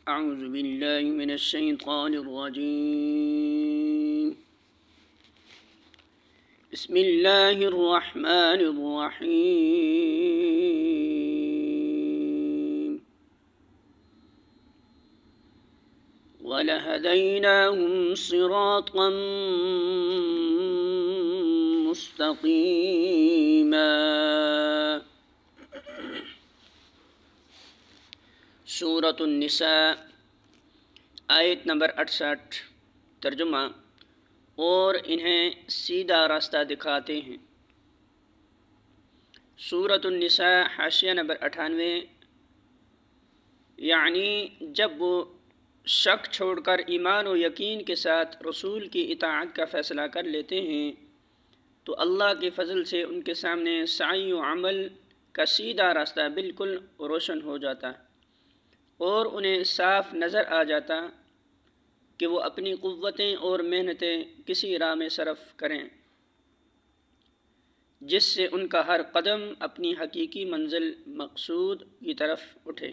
أعوذ بالله من الشيطان الرجيم بسم الله الرحمن الرحيم ولهديناهم صراطا مستقيما سورۃ النساء آیت نمبر 68 ترجمہ اور انہیں سیدھا راستہ دکھاتے ہیں۔ سورۃ النساء حاشیہ نمبر 98 یعنی جب وہ شک چھوڑ کر ایمان و یقین کے ساتھ رسول کی اطاعت کا فیصلہ کر لیتے ہیں تو اللہ کے فضل سے ان کے سامنے سعی و عمل کا سیدھا راستہ بالکل روشن ہو جاتا اور انہیں صاف نظر آ جاتا کہ وہ اپنی قوتیں اور محنتیں کسی راہ میں صرف کریں جس سے ان کا ہر قدم اپنی حقیقی منزل مقصود کی طرف اٹھے۔